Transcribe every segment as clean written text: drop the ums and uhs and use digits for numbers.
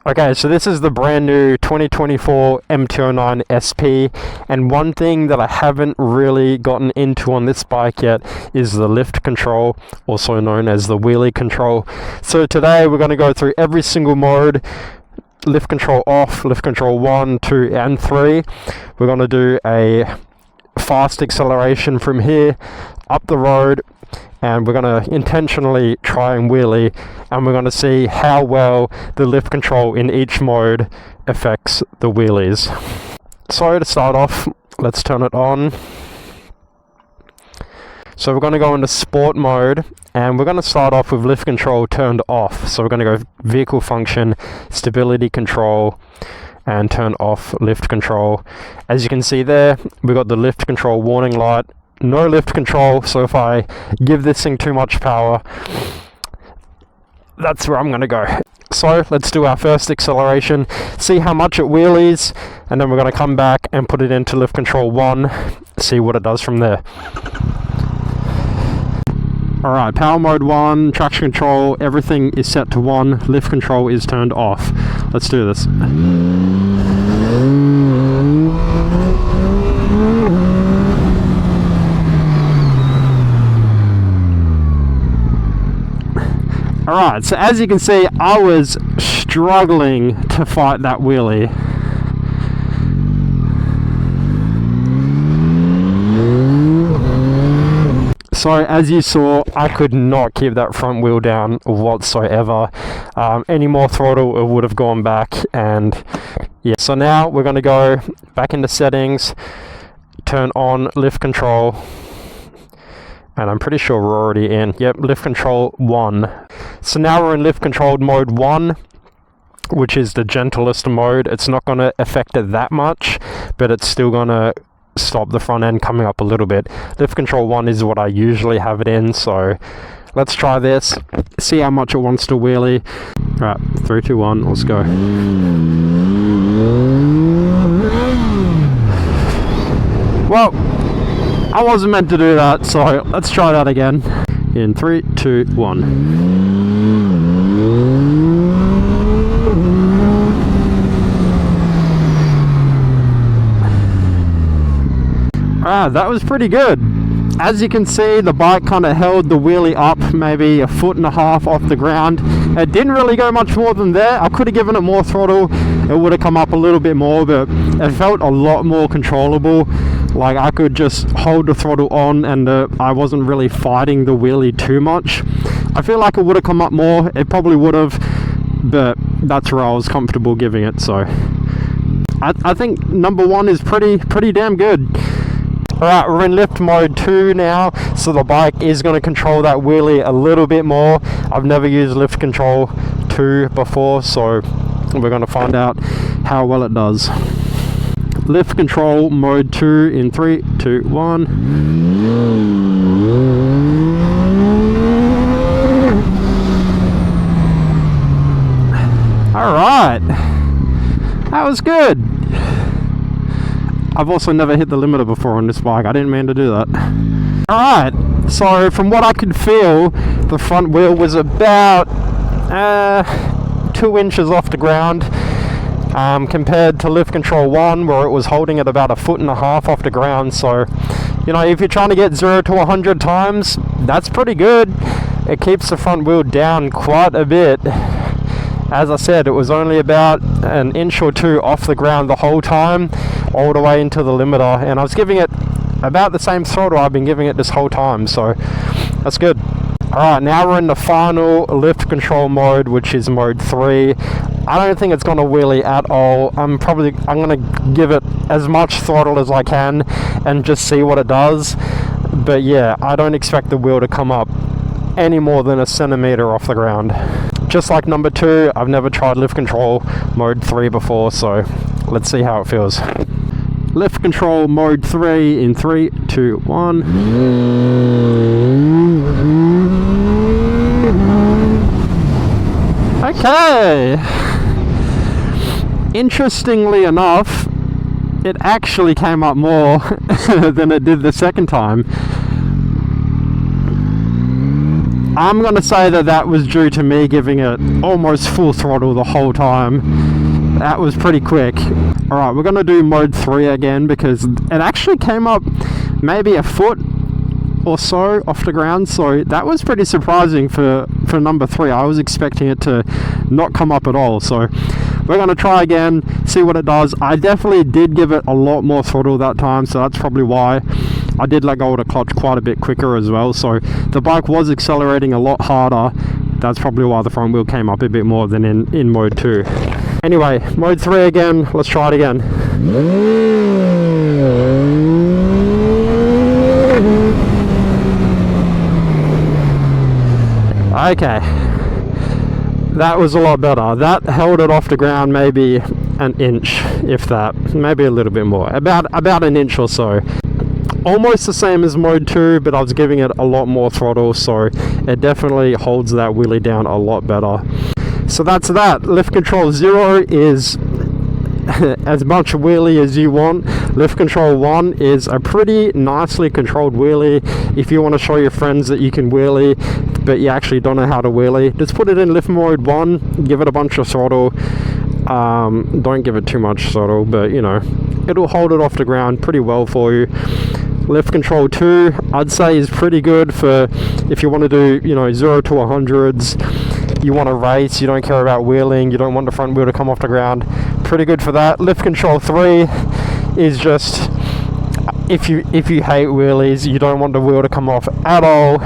Okay, so this is the brand new 2024 MT-09SP, and one thing that I haven't really gotten into on this bike yet is the lift control, also known as the wheelie control. So today we're going to go through every single mode: lift control off, lift control 1, 2 and 3. We're going to do a fast acceleration from here up the road, and we're going to intentionally try and wheelie, and we're going to see how well the lift control in each mode affects the wheelies. So to start off, let's turn it on. So we're going to go into sport mode, and we're going to start off with lift control turned off. So we're going to go vehicle function, stability control, and turn off lift control. As you can see there, we've got the lift control warning light. No lift control, so if I give this thing too much power, that's where I'm going to go. So let's do our first acceleration, see how much it wheelies, and then we're going to come back and put it into lift control 1, see what it does from there. Alright, power mode 1, traction control, everything is set to 1, lift control is turned off. Let's do this. Alright, so as you can see, I was struggling to fight that wheelie. So as you saw, I could not keep that front wheel down whatsoever. Any more throttle, it would have gone back, and yeah. So now we're going to go back into settings, turn on lift control, and I'm pretty sure we're already in. Yep, lift control 1. So now we're in lift control mode 1, which is the gentlest mode. It's not going to affect it that much, but it's still going to stop the front end coming up a little bit. Lift control 1 is what I usually have it in, so let's try this, see how much it wants to wheelie. Alright, 3, 2, 1, let's go. Well, I wasn't meant to do that, so let's try that again. In 3, 2, 1. That was pretty good. As you can see, the bike kind of held the wheelie up maybe 1.5 feet off the ground. It didn't really go much more than there. I could have given it more throttle, it would have come up a little bit more, but it felt a lot more controllable. Like I could just hold the throttle on, and I wasn't really fighting the wheelie too much. I feel like it would have come up more, it probably would have, but that's where I was comfortable giving it. So I think number 1 is pretty damn good. Alright, we're in lift mode 2 now, so the bike is going to control that wheelie a little bit more. I've never used lift control 2 before, so we're going to find out how well it does. Lift control mode 2 in 3, 2, 1. Alright, that was good. I've also never hit the limiter before on this bike. I didn't mean to do that. Alright, so from what I could feel, the front wheel was about 2 inches off the ground, compared to lift control 1, where it was holding at about 1.5 feet off the ground. So, you know, if you're trying to get 0 to 100 times, that's pretty good. It keeps the front wheel down quite a bit. As I said, it was only about 1 inch or 2 off the ground the whole time, all the way into the limiter, and I was giving it about the same throttle I've been giving it this whole time, so that's good. Alright, now we're in the final lift control mode, which is mode 3. I don't think it's going to wheelie at all. I'm going to give it as much throttle as I can and just see what it does. But yeah, I don't expect the wheel to come up any more than 1 centimeter off the ground. Just like number 2, I've never tried lift control mode 3 before, so let's see how it feels. Lift control mode 3 in 3, 2, 1. Okay. Interestingly enough, it actually came up more than it did the second time. I'm gonna say that that was due to me giving it almost full throttle the whole time. That was pretty quick. Alright, we're gonna do mode 3 again because it actually came up maybe a foot or so off the ground, so that was pretty surprising for number 3. I was expecting it to not come up at all, so we're going to try again, see what it does. I definitely did give it a lot more throttle that time, so that's probably why. I did let go of the clutch quite a bit quicker as well, so the bike was accelerating a lot harder. That's probably why the front wheel came up a bit more than in mode 2. Anyway, mode 3 again, let's try it again. Okay, that was a lot better. That held it off the ground maybe an inch, if that, maybe a little bit more, about an inch or so. Almost the same as mode 2, but I was giving it a lot more throttle, so it definitely holds that wheelie down a lot better. So that's that. Lift control 0 is as much wheelie as you want. Lift control 1 is a pretty nicely controlled wheelie. If you want to show your friends that you can wheelie but you actually don't know how to wheelie, just put it in lift mode 1, give it a bunch of throttle. Don't give it too much throttle, but you know, it'll hold it off the ground pretty well for you. Lift control 2 I'd say is pretty good for if you want to do, you know, 0 to 100s, you want to race, you don't care about wheeling, you don't want the front wheel to come off the ground. Pretty good for that. Lift control 3 is just if you hate wheelies, you don't want the wheel to come off at all,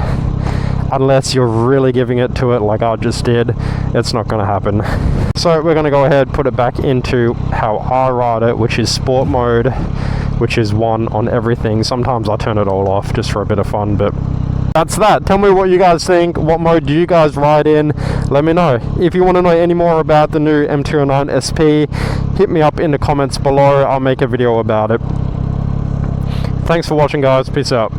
unless you're really giving it to it like I just did. It's not going to happen. So we're going to go ahead, put it back into how I ride it, which is sport mode, which is 1 on everything. Sometimes I turn it all off just for a bit of fun, but that's that. Tell me what you guys think. What mode do you guys ride in? Let me know. If you want to know any more about the new MT-09SP, hit me up in the comments below. I'll make a video about it. Thanks for watching, guys. Peace out.